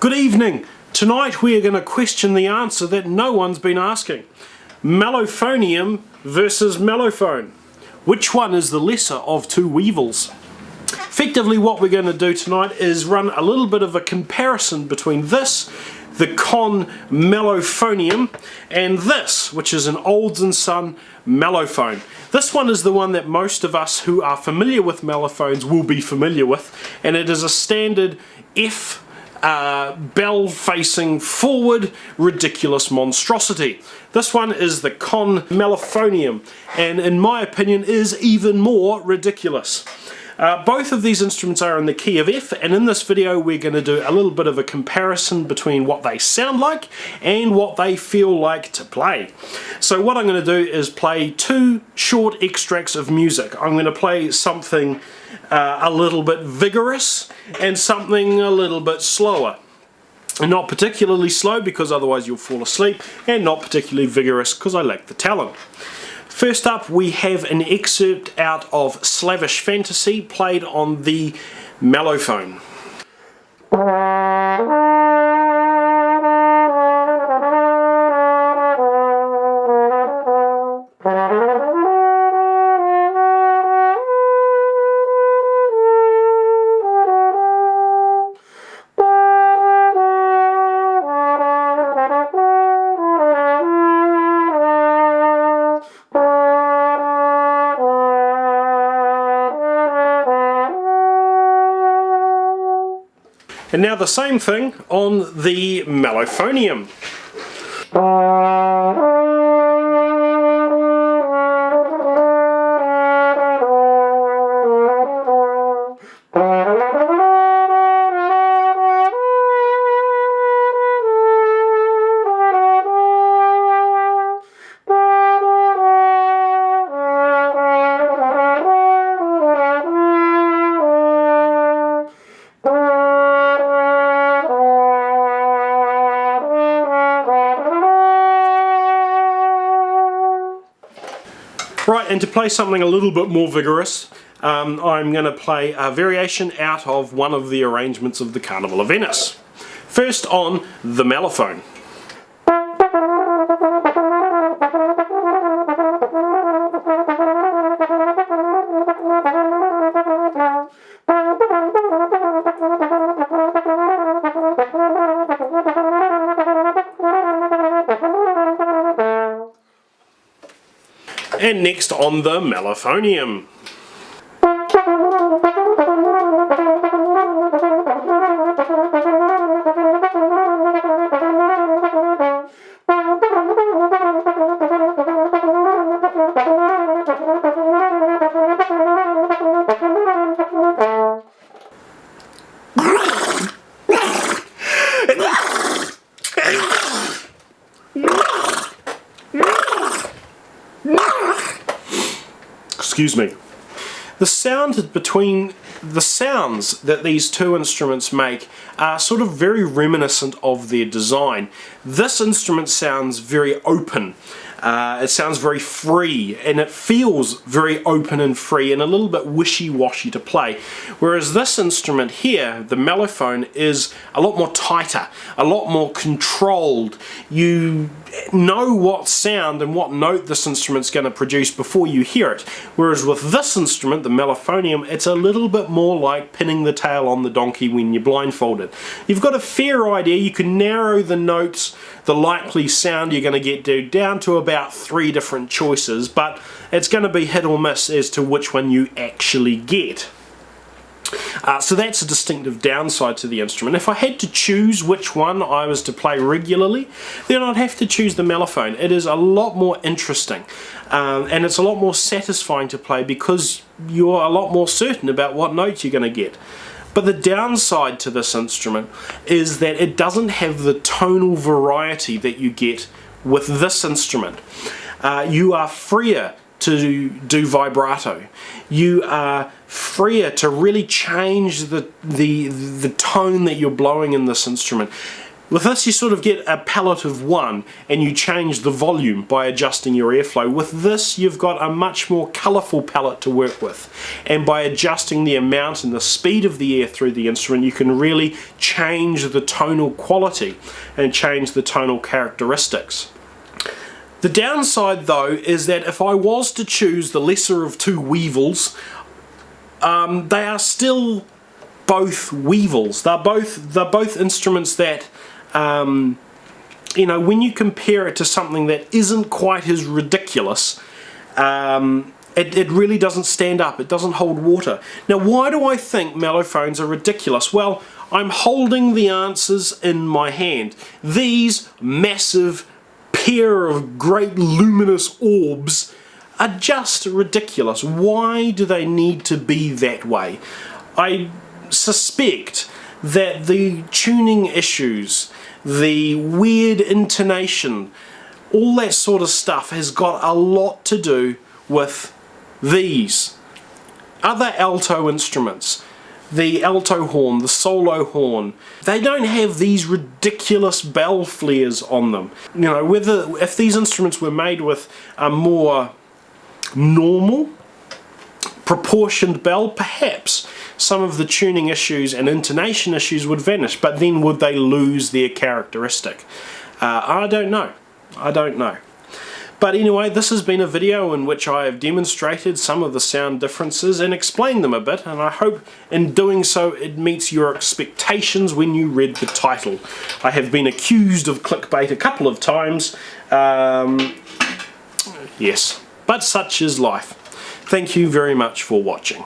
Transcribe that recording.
Good evening. Tonight we are going to question the answer that no one's been asking. Mellophonium versus mellophone. Which one is the lesser of two evils? Effectively what we're going to do tonight is run a little bit of a comparison between this, the Conn Mellophonium, and this, which is an Olds & Son mellophone. This one is the one that most of us who are familiar with mellophones will be familiar with, and it is a standard F bell facing forward ridiculous monstrosity. This one is the Conn Mellophonium, and in my opinion is even more ridiculous. Both of these instruments are in the key of F, and in this video we're going to do a little bit of a comparison between what they sound like and what they feel like to play. So what I'm going to do is play two short extracts of music. I'm going to play something a little bit vigorous and something a little bit slower. Not particularly slow because otherwise you'll fall asleep, and not particularly vigorous because I lack the talent. First up we have an excerpt out of Slavish Fantasy played on the Mellophone. And now the same thing on the Mellophonium. Right, and to play something a little bit more vigorous, I'm going to play a variation out of one of the arrangements of the Carnival of Venice. First on the mellophone. And next on the Mellophonium. Excuse me. The sounds that these two instruments make are sort of very reminiscent of their design. This instrument sounds very open. It sounds very free, and it feels very open and free and a little bit wishy-washy to play. Whereas this instrument here, the mellophone, is a lot more tighter, a lot more controlled. You know what sound and what note this instrument's going to produce before you hear it. Whereas with this instrument, the Mellophonium, it's a little bit more like pinning the tail on the donkey when you're blindfolded. You've got a fair idea, you can narrow the notes, the likely sound you're going to get down to about 3 different choices, but it's going to be hit or miss as to which one you actually get. So that's a distinctive downside to the instrument. If I had to choose which one I was to play regularly, then I'd have to choose the mellophone. It is a lot more interesting, and it's a lot more satisfying to play because you're a lot more certain about what notes you're going to get. But the downside to this instrument is that it doesn't have the tonal variety that you get with this instrument. You are freer to do vibrato. You are freer to really change the tone that you're blowing in this instrument. With this you sort of get a palette of one, and you change the volume by adjusting your airflow. With this you've got a much more colourful palette to work with, and by adjusting the amount and the speed of the air through the instrument you can really change the tonal quality and change the tonal characteristics. The downside though is that if I was to choose the lesser of two weevils, they are still both weevils. They're both instruments that you know, when you compare it to something that isn't quite as ridiculous, it really doesn't stand up, it doesn't hold water. Now why do I think mellophones are ridiculous? Well, I'm holding the answers in my hand. These massive pair of great luminous orbs are just ridiculous. Why do they need to be that way? I suspect that the tuning issues, the weird intonation, all that sort of stuff has got a lot to do with these. Other alto instruments, the alto horn, the solo horn, they don't have these ridiculous bell flares on them. You know, if these instruments were made with a more normal, proportioned bell, perhaps some of the tuning issues and intonation issues would vanish, but then would they lose their characteristic? I don't know. I don't know. But anyway, this has been a video in which I have demonstrated some of the sound differences and explained them a bit, and I hope in doing so it meets your expectations when you read the title. I have been accused of clickbait a couple of times, yes, but such is life. Thank you very much for watching.